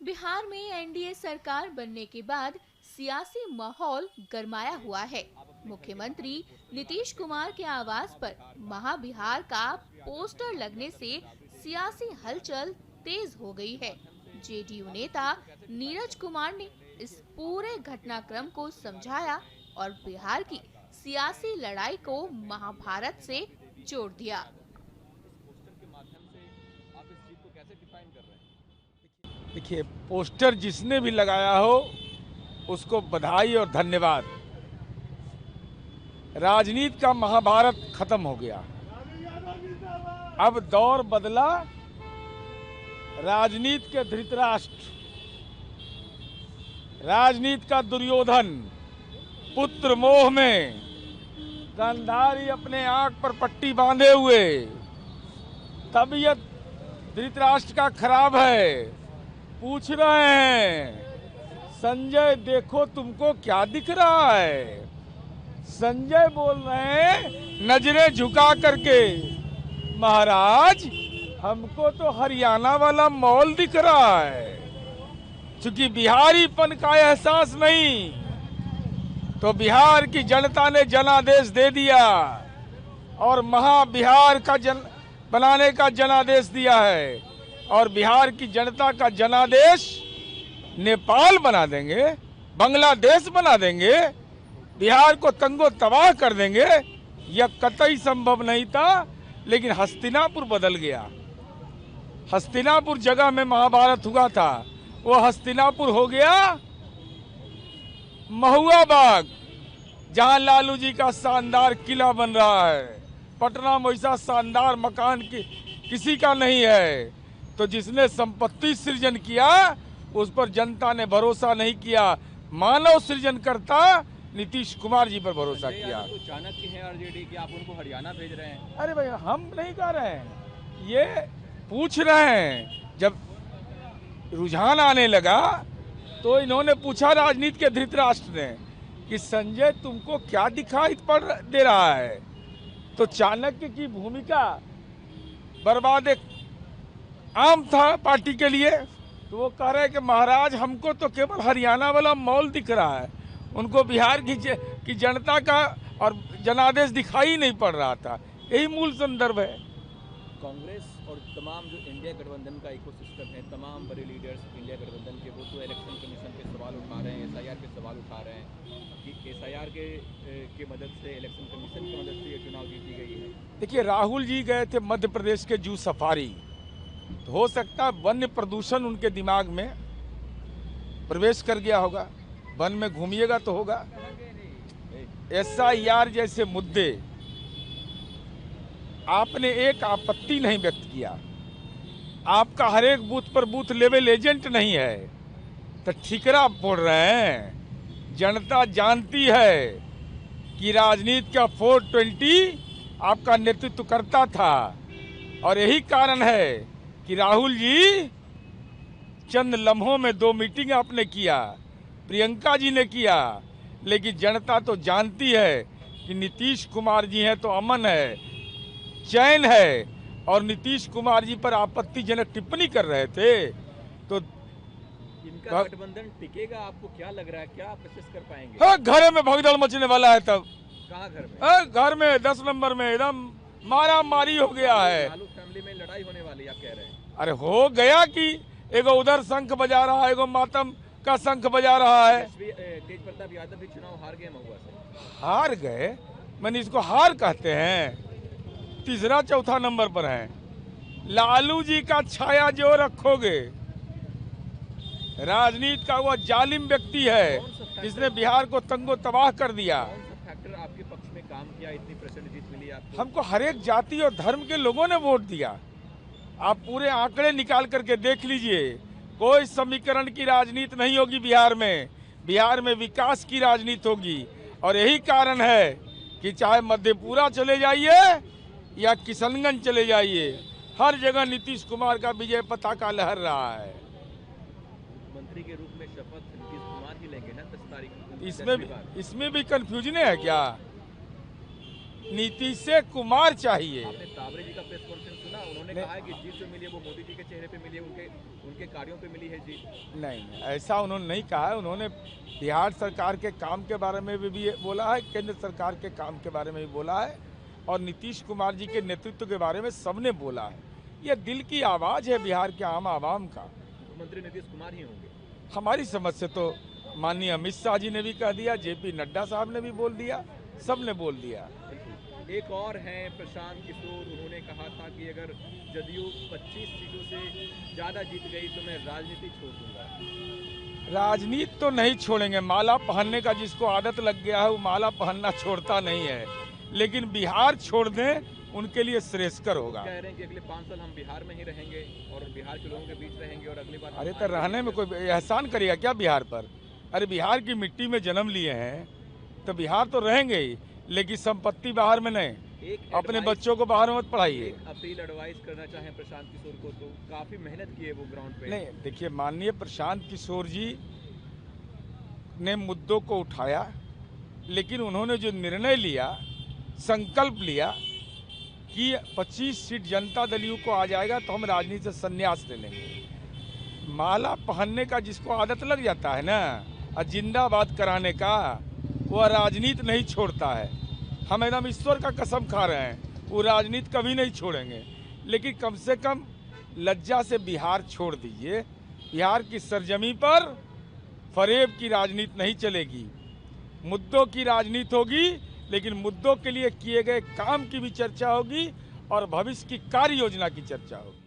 बिहार में एनडीए सरकार बनने के बाद सियासी माहौल गरमाया हुआ है। मुख्यमंत्री नीतीश कुमार के आवास पर महाबिहार का पोस्टर लगने से सियासी हलचल तेज हो गई है। जेडीयू नेता नीरज कुमार ने इस पूरे घटनाक्रम को समझाया और बिहार की सियासी लड़ाई को महाभारत से जोड़ दिया। देखिए, पोस्टर जिसने भी लगाया हो उसको बधाई और धन्यवाद। राजनीति का महाभारत खत्म हो गया, अब दौर बदला। राजनीति के धृतराष्ट्र, राजनीति का दुर्योधन, पुत्र मोह में गांधारी अपने आंख पर पट्टी बांधे हुए, तबीयत धृतराष्ट्र का खराब है, पूछ रहे हैं संजय देखो तुमको क्या दिख रहा है। संजय बोल रहे हैं नजरें झुका करके, महाराज हमको तो हरियाणा वाला मॉल दिख रहा है। चूंकि बिहारीपन का एहसास नहीं, तो बिहार की जनता ने जनादेश दे दिया और महाबिहार का बनाने का जनादेश दिया है। और बिहार की जनता का जनादेश नेपाल बना देंगे, बांग्लादेश बना देंगे, बिहार को तंगो तबाह कर देंगे। यह कतई संभव नहीं था, लेकिन हस्तिनापुर बदल गया। हस्तिनापुर जगह में महाभारत हुआ था, वो हस्तिनापुर हो गया महुआ बाग, जहां लालू जी का शानदार किला बन रहा है। पटना में ऐसा शानदार मकान किसी का नहीं है। तो जिसने संपत्ति सृजन किया उस पर जनता ने भरोसा नहीं किया, मानव सृजन करता नीतीश कुमार जी पर भरोसा किया। तो चाणक्य हैं आरजेडी कि आप उनको हरियाणा भेज रहे हैं? अरे भाई, हम नहीं कह रहे हैं, ये पूछ रहे हैं। जब रुझान आने लगा तो इन्होंने पूछा राजनीति के धृतराष्ट्र ने कि संजय तुमको क्या दिखाई पड़ दे रहा है। तो चाणक्य की भूमिका बर्बाद आम था पार्टी के लिए। तो वो कह रहे हैं कि महाराज हमको तो केवल हरियाणा वाला मॉल दिख रहा है, उनको बिहार की जनता का और जनादेश दिखाई नहीं पड़ रहा था। यही मूल संदर्भ है। कांग्रेस और तमाम जो इंडिया गठबंधन का इकोसिस्टम है, तमाम बड़े लीडर्स इंडिया गठबंधन के, वो तो इलेक्शन कमीशन पे सवाल उठा रहे हैं, एसआईआर पे सवाल उठा रहे हैं कि एसआईआर के मदद से, इलेक्शन कमीशन की मदद से ये चुनाव जीती गई है। देखिए, राहुल जी गए थे मध्य प्रदेश के जू सफारी, तो हो सकता है वन्य प्रदूषण उनके दिमाग में प्रवेश कर गया होगा। वन में घूमिएगा तो होगा। एसआईआर जैसे मुद्दे आपने एक आपत्ति नहीं व्यक्त किया, आपका हर एक बूथ पर बूथ लेवल एजेंट नहीं है, तो ठिकरा आप फोड़ रहे हैं। जनता जानती है कि राजनीति का 420 आपका नेतृत्व करता था, और यही कारण है कि राहुल जी चंद लम्हों में 2 मीटिंग आपने किया, प्रियंका जी ने किया, लेकिन जनता तो जानती है कि नीतीश कुमार जी हैं तो अमन है, चैन है। और नीतीश कुमार जी पर आपत्तिजनक टिप्पणी कर रहे थे तो इनका गठबंधन टिकेगा? आपको क्या लग रहा है, क्या आप प्रोसेस कर पाएंगे? हाँ, घर में भगदड़ मचने वाला है। तब कहाँ घर में? घर में 10 नंबर में एकदम मारा मारी हो गया है। लालू फैमिली में लड़ाई होने वाली, आप कह रहे हैं? अरे हो गया कि एगो उधर शंख बजा रहा है, एगो मातम का शंख बजा रहा है। तेज प्रताप यादव भी चुनाव हार गए महुआ से। हार गए? मैंने इसको हार कहते हैं, तीसरा चौथा नंबर पर है। लालू जी का छाया जो रखोगे, राजनीति का वो जालिम व्यक्ति है जिसने बिहार को तंगो तबाह कर दिया। कौन सा फैक्टर आपके पक्ष में काम किया, इतनी % जीत मिली आपको? हमको हर एक जाति और धर्म के लोगों ने वोट दिया। आप पूरे आंकड़े निकाल करके देख लीजिए, कोई समीकरण की राजनीति नहीं होगी बिहार में। बिहार में विकास की राजनीति होगी, और यही कारण है कि चाहे मधेपुरा चले जाइए या किशनगंज चले जाइए, हर जगह नीतीश कुमार का विजय पताका लहर रहा है। मुख्यमंत्री के रूप में शपथ नीतीश कुमार ही लेंगे ना 10 तारीख को? इसमें भी कंफ्यूजन है क्या? नीतीश से कुमार चाहिए। आपने ताबरे जी का प्रेस कॉन्फ्रेंस सुना? उन्होंने कहा है कि जीत जो मिली है वो मोदी जी के चेहरे पे मिली है, उनके कार्यों पे मिली है जीत। नहीं, ऐसा उन्होंने नहीं कहा है। उन्होंने बिहार सरकार के काम के बारे में भी बोला है, केंद्र सरकार के काम के बारे में भी बोला है, और नीतीश कुमार जी के नेतृत्व के बारे में सबने बोला है। ये दिल की आवाज़ है बिहार के आम आवाम का। मुख्यमंत्री नीतीश कुमार ही होंगे हमारी समझ से तो माननीय अमित शाह जी ने भी कह दिया, जेपी नड्डा साहब ने भी बोल दिया, सब ने बोल दिया। एक और हैं प्रशांत किशोर, उन्होंने कहा था कि अगर जदयू 25 सीटों से ज़्यादा जीत गई तो मैं राजनीति छोड़ दूंगा। राजनीति तो नहीं छोड़ेंगे, माला पहनने का जिसको आदत लग गया है वो माला पहनना छोड़ता नहीं है, लेकिन बिहार छोड़ दें उनके लिए श्रेयस्कर होगा। कह रहे हैं कि अगले 5 साल हम बिहार में ही रहेंगे और बिहार के लोगों के बीच रहेंगे और अगली बार। अरे तो रहने में कोई एहसान करेगा क्या बिहार पर? अरे बिहार की मिट्टी में जन्म लिए हैं तो बिहार तो रहेंगे ही, लेकिन संपत्ति बाहर में नहीं। अपने बच्चों को बाहर मत पढ़ाइए। अपील एडवाइस करना चाहें प्रशांत किशोर को, तो काफी मेहनत की है वो ग्राउंड पे। नहीं, देखिए माननीय प्रशांत किशोर जी ने मुद्दों को उठाया, लेकिन उन्होंने जो निर्णय लिया, संकल्प लिया कि 25 सीट जनता दल यू को आ जाएगा तो हम राजनीति से संन्यास ले लेंगे। माला पहनने का जिसको आदत लग जाता है ना, और जिंदाबाद कराने का, वह राजनीति नहीं छोड़ता है। हम एकदम ईश्वर का कसम खा रहे हैं, वो राजनीति कभी नहीं छोड़ेंगे। लेकिन कम से कम लज्जा से बिहार छोड़ दीजिए। बिहार की सरजमी पर फरेब की राजनीति नहीं चलेगी, मुद्दों की राजनीति होगी, लेकिन मुद्दों के लिए किए गए काम की भी चर्चा होगी और भविष्य की कार्य योजना की चर्चा होगी।